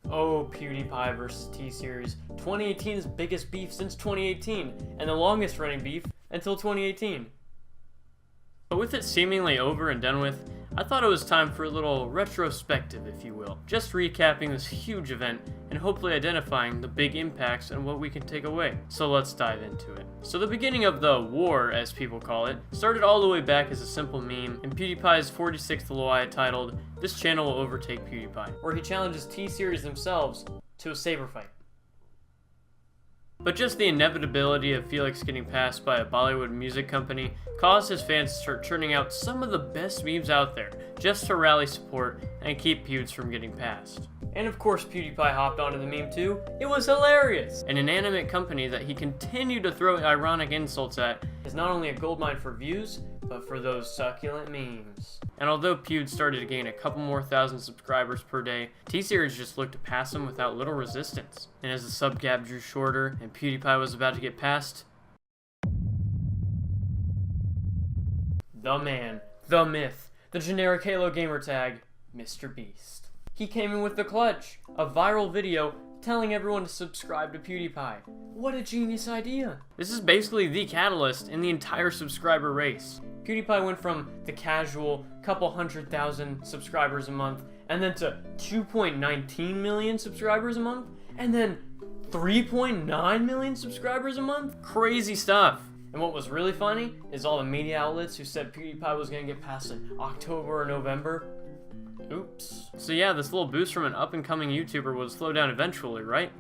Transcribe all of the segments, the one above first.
Oh, PewDiePie versus T-Series, 2018's biggest beef since 2018, and the longest running beef until 2018. But with it seemingly over and done with, I thought it was time for a little retrospective, if you will. Just recapping this huge event and hopefully identifying the big impacts and what we can take away. So let's dive into it. So the beginning of the war, as people call it, started all the way back as a simple meme in PewDiePie's 46th LOI titled, "This channel will overtake PewDiePie," where he challenges T-Series themselves to a saber fight. But just the inevitability of Felix getting passed by a Bollywood music company caused his fans to start churning out some of the best memes out there, just to rally support and keep Pewds from getting passed. And of course PewDiePie hopped onto the meme too. It was hilarious! An inanimate company that he continued to throw ironic insults at is not only a goldmine for views, but for those succulent memes. And although Pewds started to gain a couple more thousand subscribers per day, T-Series just looked to pass him without little resistance. And as the sub gap drew shorter and PewDiePie was about to get passed, the man, the myth, the generic Halo gamer tag, Mr. Beast. He came in with the clutch, a viral video telling everyone to subscribe to PewDiePie. What a genius idea! This is basically the catalyst in the entire subscriber race. PewDiePie went from the casual couple 100,000 subscribers a month, and then to 2.19 million subscribers a month, and then 3.9 million subscribers a month? Crazy stuff! And what was really funny is all the media outlets who said PewDiePie was gonna get passed in October or November. Oops. So yeah, this little boost from an up-and-coming YouTuber would slow down eventually, right?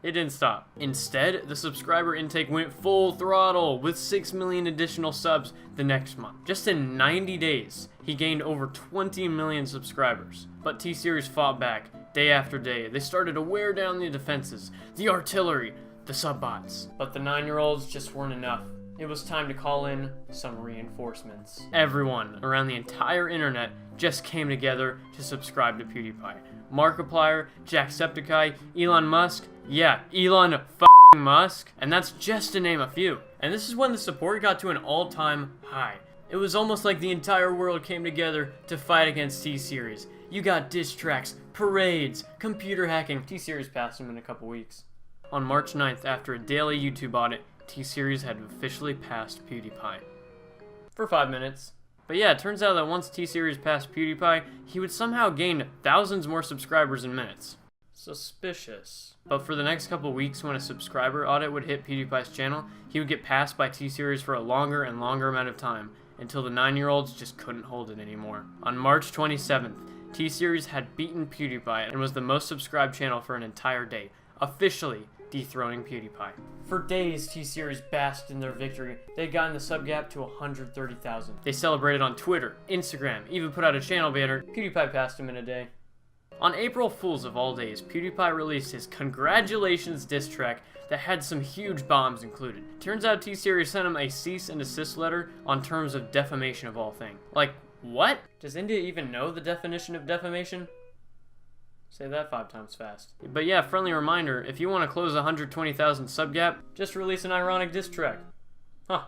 It didn't stop. Instead, the subscriber intake went full throttle with 6 million additional subs the next month. Just in 90 days, he gained over 20 million subscribers. But T-Series fought back day after day. They started to wear down the defenses, the artillery, the sub-bots. But the 9-year-olds just weren't enough. It was time to call in some reinforcements. Everyone around the entire internet just came together to subscribe to PewDiePie. Markiplier, Jacksepticeye, Elon Musk, yeah, Elon f***ing Musk, and that's just to name a few. And this is when the support got to an all-time high. It was almost like the entire world came together to fight against T-Series. You got diss tracks, parades, computer hacking. T-Series passed him in a couple weeks. On March 9th, after a daily YouTube audit, T-Series had officially passed PewDiePie. For 5 minutes. But yeah, it turns out that once T-Series passed PewDiePie, he would somehow gain thousands more subscribers in minutes. Suspicious. But for the next couple weeks, when a subscriber audit would hit PewDiePie's channel, he would get passed by T-Series for a longer and longer amount of time, until the 9-year-olds just couldn't hold it anymore. On March 27th, T-Series had beaten PewDiePie and was the most subscribed channel for an entire day, officially dethroning PewDiePie. For days, T-Series basked in their victory. They'd gotten the sub gap to 130,000. They celebrated on Twitter, Instagram, even put out a channel banner. PewDiePie passed him in a day. On April Fools of all days, PewDiePie released his Congratulations diss track that had some huge bombs included. Turns out T-Series sent him a cease and desist letter on terms of defamation of all things. Like, what? Does India even know the definition of defamation? Say that 5 times fast. But yeah, friendly reminder, if you want to close a 120,000 sub gap, just release an ironic diss track. Huh.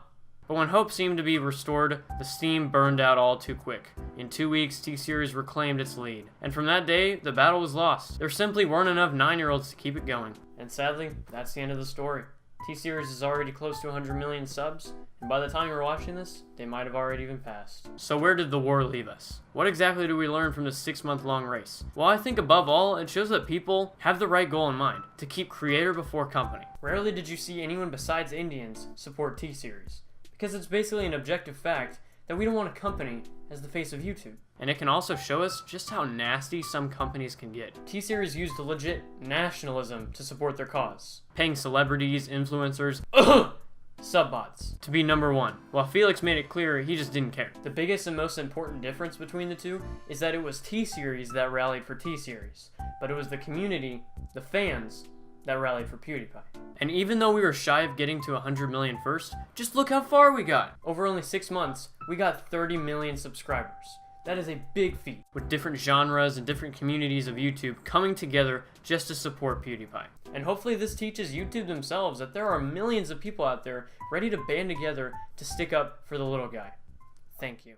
But when hope seemed to be restored, the steam burned out all too quick. In 2 weeks, T-Series reclaimed its lead. And from that day, the battle was lost. There simply weren't enough 9-year-olds to keep it going. And sadly, that's the end of the story. T-Series is already close to 100 million subs, and by the time you're watching this, they might have already been passed. So where did the war leave us? What exactly do we learn from this 6-month-long race? Well, I think above all, it shows that people have the right goal in mind, to keep creator before company. Rarely did you see anyone besides Indians support T-Series, because it's basically an objective fact that we don't want a company as the face of YouTube. And it can also show us just how nasty some companies can get. T-Series used legit nationalism to support their cause, paying celebrities, influencers, sub-bots to be #1, while Felix made it clear he just didn't care. The biggest and most important difference between the two is that it was T-Series that rallied for T-Series, but it was the community, the fans, that rallied for PewDiePie. And even though we were shy of getting to 100 million first, just look how far we got! Over only 6 months, we got 30 million subscribers. That is a big feat, with different genres and different communities of YouTube coming together just to support PewDiePie. And hopefully this teaches YouTube themselves that there are millions of people out there ready to band together to stick up for the little guy. Thank you.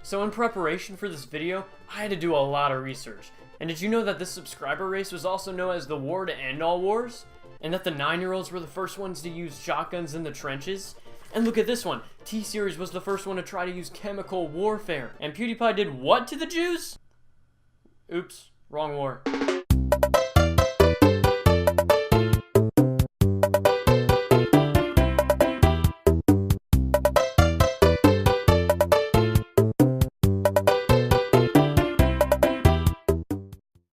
So in preparation for this video, I had to do a lot of research. And did you know that this subscriber race was also known as the war to end all wars? And that the 9-year-olds were the first ones to use shotguns in the trenches? And look at this one, T-Series was the first one to try to use chemical warfare. And PewDiePie did what to the Jews? Oops, wrong war.